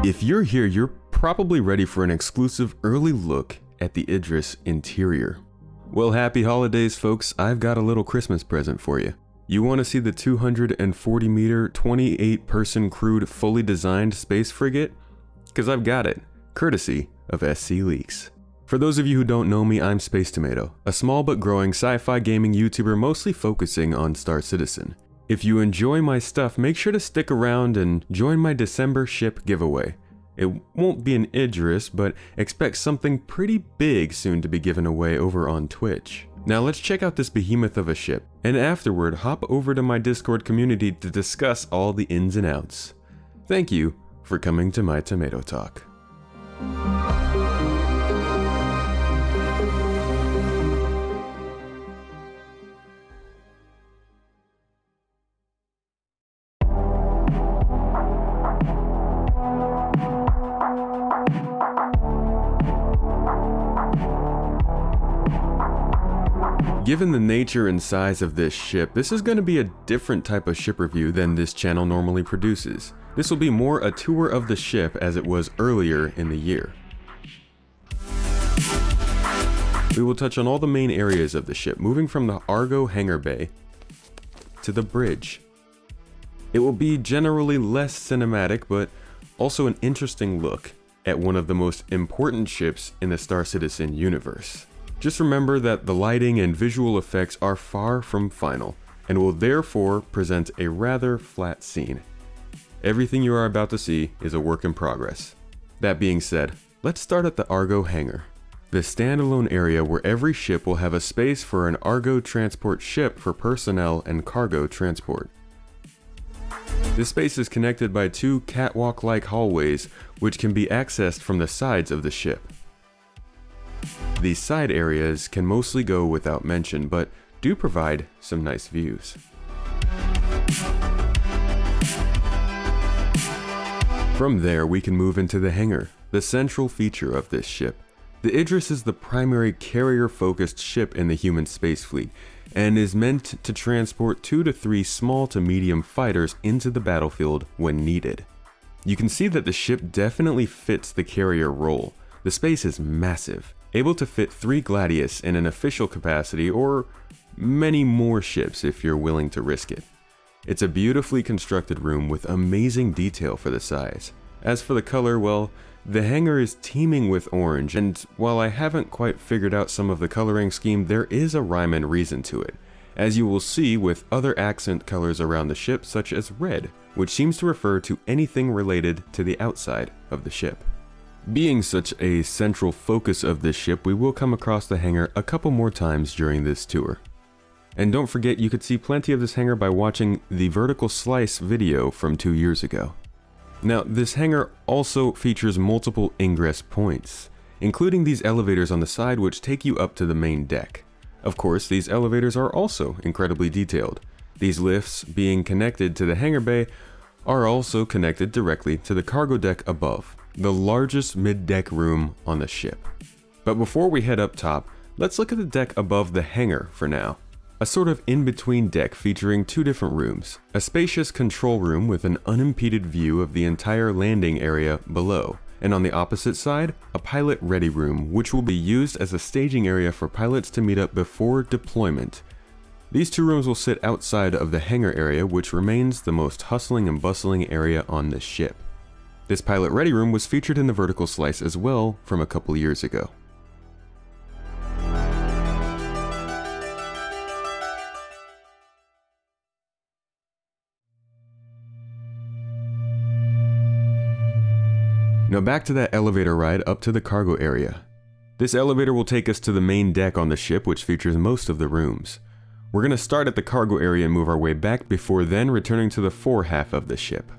If you're here, you're probably ready for an exclusive early look at the Idris interior. Well, happy holidays, folks. I've got a little Christmas present for you. You want to see the 240-meter, 28-person crewed, fully designed space frigate? Because I've got it, courtesy of SC Leaks. For those of you who don't know me, I'm Space Tomato, a small but growing sci-fi gaming YouTuber mostly focusing on Star Citizen. If you enjoy my stuff, make sure to stick around and join my December ship giveaway. It won't be an Idris, but expect something pretty big soon to be given away over on Twitch. Now let's check out this behemoth of a ship, and afterward hop over to my Discord community to discuss all the ins and outs. Thank you for coming to my Tomato Talk. Given the nature and size of this ship, this is going to be a different type of ship review than this channel normally produces. This will be more a tour of the ship as it was earlier in the year. We will touch on all the main areas of the ship, moving from the Argo Hangar bay to the bridge. It will be generally less cinematic, but also an interesting look at one of the most important ships in the Star Citizen universe. Just remember that the lighting and visual effects are far from final, and will therefore present a rather flat scene. Everything you are about to see is a work in progress. That being said, let's start at the Argo Hangar, the standalone area where every ship will have a space for an Argo transport ship for personnel and cargo transport. This space is connected by two catwalk-like hallways which can be accessed from the sides of the ship. These side areas can mostly go without mention, but do provide some nice views. From there, we can move into the hangar, the central feature of this ship. The Idris is the primary carrier-focused ship in the human space fleet, and is meant to transport 2 to 3 small to medium fighters into the battlefield when needed. You can see that the ship definitely fits the carrier role. The space is massive, able to fit 3 Gladius in an official capacity, or many more ships if you're willing to risk it. It's a beautifully constructed room with amazing detail for the size. As for the color, well, the hangar is teeming with orange, and while I haven't quite figured out some of the coloring scheme, there is a rhyme and reason to it, as you will see with other accent colors around the ship such as red, which seems to refer to anything related to the outside of the ship. Being such a central focus of this ship, we will come across the hangar a couple more times during this tour. And don't forget, you could see plenty of this hangar by watching the Vertical Slice video from 2 years ago. Now, this hangar also features multiple ingress points, including these elevators on the side which take you up to the main deck. Of course, these elevators are also incredibly detailed. These lifts, being connected to the hangar bay, are also connected directly to the cargo deck above, the largest mid-deck room on the ship. But before we head up top, let's look at the deck above the hangar for now. A sort of in-between deck featuring 2 different rooms. A spacious control room with an unimpeded view of the entire landing area below, and on the opposite side, a pilot ready room which will be used as a staging area for pilots to meet up before deployment. These 2 rooms will sit outside of the hangar area, which remains the most hustling and bustling area on this ship. This pilot ready room was featured in the Vertical Slice as well from a couple years ago. Now back to that elevator ride up to the cargo area. This elevator will take us to the main deck on the ship, which features most of the rooms. We're going to start at the cargo area and move our way back before then returning to the fore half of the ship.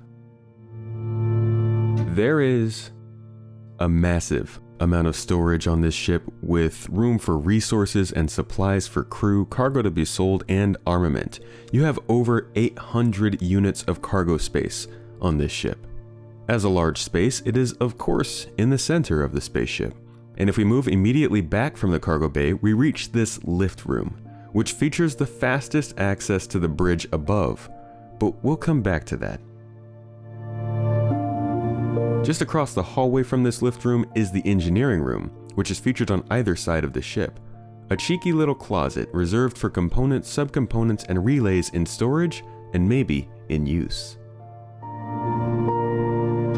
There is a massive amount of storage on this ship, with room for resources and supplies for crew, cargo to be sold, and armament. You have over 800 units of cargo space on this ship. As a large space, it is of course in the center of the spaceship. And if we move immediately back from the cargo bay, we reach this lift room, which features the fastest access to the bridge above, but we'll come back to that. Just across the hallway from this lift room is the engineering room, which is featured on either side of the ship. A cheeky little closet reserved for components, subcomponents, and relays in storage and maybe in use.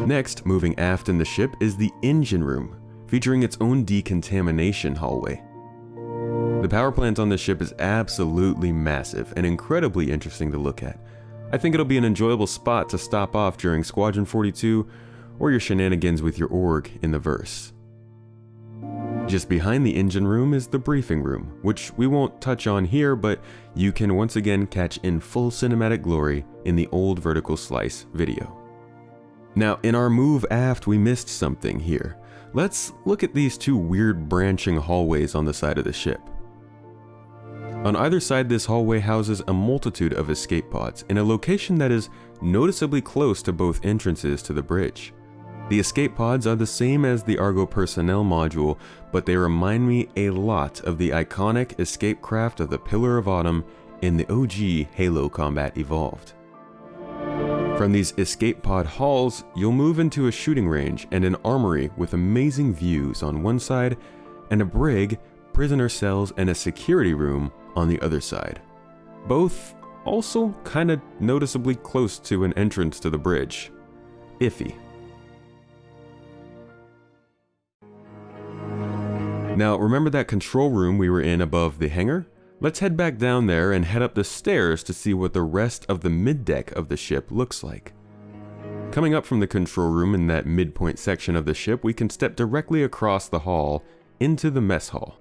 Next, moving aft in the ship is the engine room, featuring its own decontamination hallway. The power plant on this ship is absolutely massive and incredibly interesting to look at. I think it'll be an enjoyable spot to stop off during Squadron 42 or your shenanigans with your org in the verse. Just behind the engine room is the briefing room, which we won't touch on here, but you can once again catch in full cinematic glory in the old Vertical Slice video. Now, in our move aft, we missed something here. Let's look at these two weird branching hallways on the side of the ship. On either side, this hallway houses a multitude of escape pods in a location that is noticeably close to both entrances to the bridge. The escape pods are the same as the Argo personnel module, but they remind me a lot of the iconic escape craft of the Pillar of Autumn in the OG Halo Combat Evolved. From these escape pod halls, you'll move into a shooting range and an armory with amazing views on one side, and a brig, prisoner cells, and a security room on the other side. Both also kinda noticeably close to an entrance to the bridge. Iffy. Now, remember that control room we were in above the hangar? Let's head back down there and head up the stairs to see what the rest of the mid-deck of the ship looks like. Coming up from the control room in that midpoint section of the ship, we can step directly across the hall into the mess hall.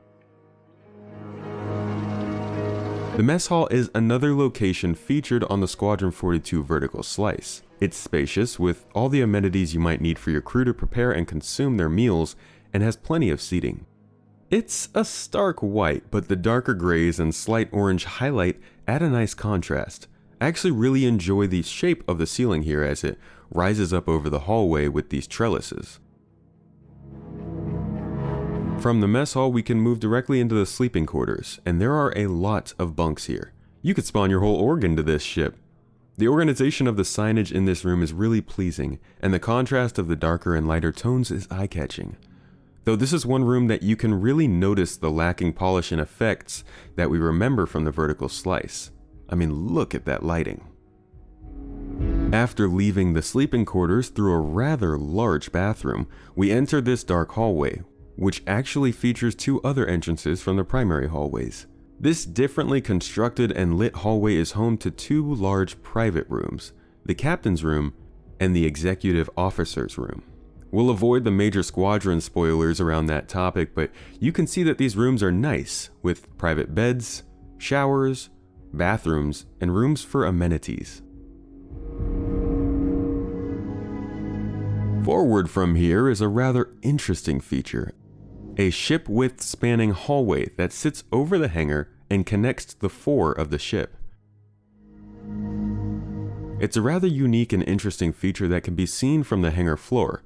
The mess hall is another location featured on the Squadron 42 Vertical Slice. It's spacious with all the amenities you might need for your crew to prepare and consume their meals, and has plenty of seating. It's a stark white, but the darker grays and slight orange highlight add a nice contrast. I actually really enjoy the shape of the ceiling here as it rises up over the hallway with these trellises. From the mess hall, we can move directly into the sleeping quarters, and there are a lot of bunks here. You could spawn your whole org into this ship. The organization of the signage in this room is really pleasing, and the contrast of the darker and lighter tones is eye-catching. Though this is one room that you can really notice the lacking polish and effects that we remember from the Vertical Slice. I mean, look at that lighting. After leaving the sleeping quarters through a rather large bathroom, we enter this dark hallway, which actually features two other entrances from the primary hallways. This differently constructed and lit hallway is home to two large private rooms, the captain's room and the executive officer's room. We'll avoid the major squadron spoilers around that topic, but you can see that these rooms are nice, with private beds, showers, bathrooms, and rooms for amenities. Forward from here is a rather interesting feature. A ship width spanning hallway that sits over the hangar and connects to the fore of the ship. It's a rather unique and interesting feature that can be seen from the hangar floor,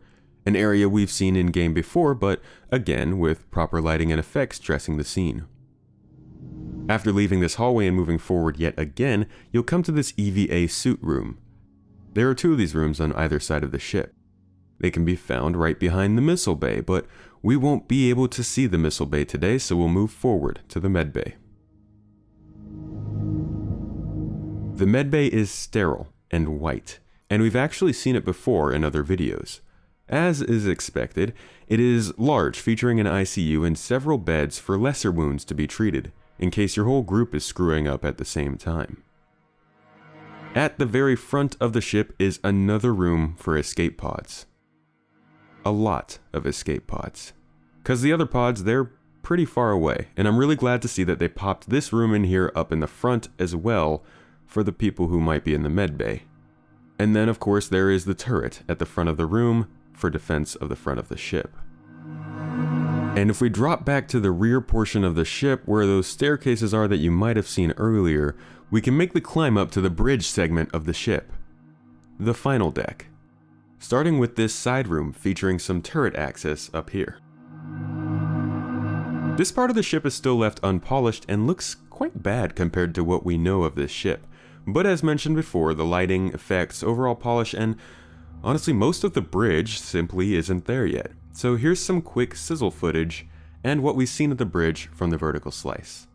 an area we've seen in-game before, but again with proper lighting and effects dressing the scene. After leaving this hallway and moving forward yet again, you'll come to this Eva Suit Room. There are two of these rooms on either side of the ship. They can be found right behind the missile bay, but we won't be able to see the missile bay today, so we'll move forward to the med bay. The med bay is sterile and white, and we've actually seen it before in other videos. As is expected, it is large, featuring an ICU and several beds for lesser wounds to be treated, in case your whole group is screwing up at the same time. At the very front of the ship is another room for escape pods. A lot of escape pods. Cause the other pods, they're pretty far away, and I'm really glad to see that they popped this room in here up in the front as well for the people who might be in the med bay. And then of course there is the turret at the front of the room for defense of the front of the ship. And if we drop back to the rear portion of the ship where those staircases are that you might have seen earlier, we can make the climb up to the bridge segment of the ship. The final deck. Starting with this side room featuring some turret access up here. This part of the ship is still left unpolished and looks quite bad compared to what we know of this ship. But as mentioned before, the lighting, effects, overall polish, and Honestly, most of the bridge simply isn't there yet. So here's some quick sizzle footage and what we've seen of the bridge from the vertical slice.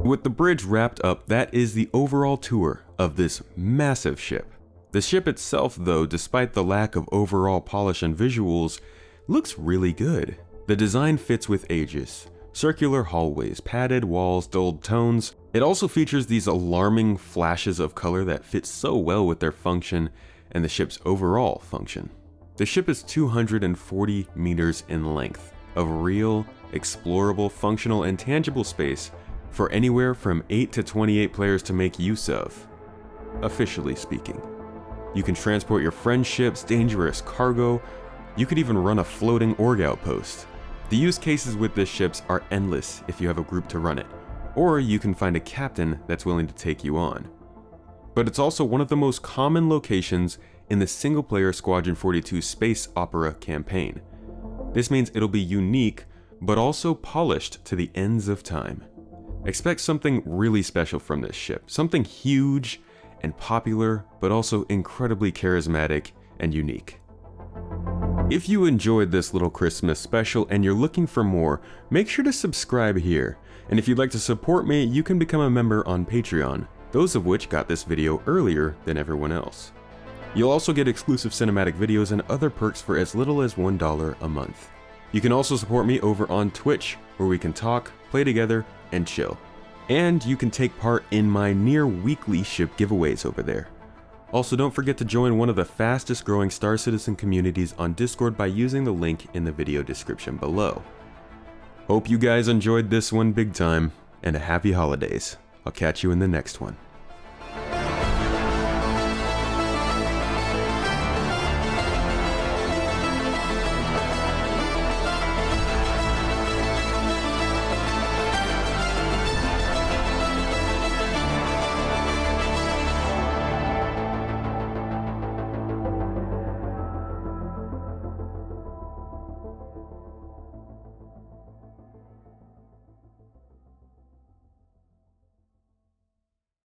With the bridge wrapped up, that is the overall tour of this massive ship. The ship itself, though, despite the lack of overall polish and visuals, looks really good. The design fits with Aegis. Circular hallways, padded walls, dulled tones. It also features these alarming flashes of color that fit so well with their function and the ship's overall function. The ship is 240 meters in length of real, explorable, functional, and tangible space for anywhere from 8 to 28 players to make use of, officially speaking. You can transport your friendships, dangerous cargo. You could even run a floating org outpost. The use cases with this ships are endless if you have a group to run it, or you can find a captain that's willing to take you on. But it's also one of the most common locations in the single-player Squadron 42 space opera campaign. This means it'll be unique, but also polished to the ends of time. Expect something really special from this ship, something huge and popular, but also incredibly charismatic and unique. If you enjoyed this little Christmas special and you're looking for more, make sure to subscribe here. And if you'd like to support me, you can become a member on Patreon, those of which got this video earlier than everyone else. You'll also get exclusive cinematic videos and other perks for as little as $1 a month. You can also support me over on Twitch, where we can talk, play together, and chill. And you can take part in my near weekly ship giveaways over there. Also, don't forget to join one of the fastest growing Star Citizen communities on Discord by using the link in the video description below. Hope you guys enjoyed this one big time, and a happy holidays. I'll catch you in the next one.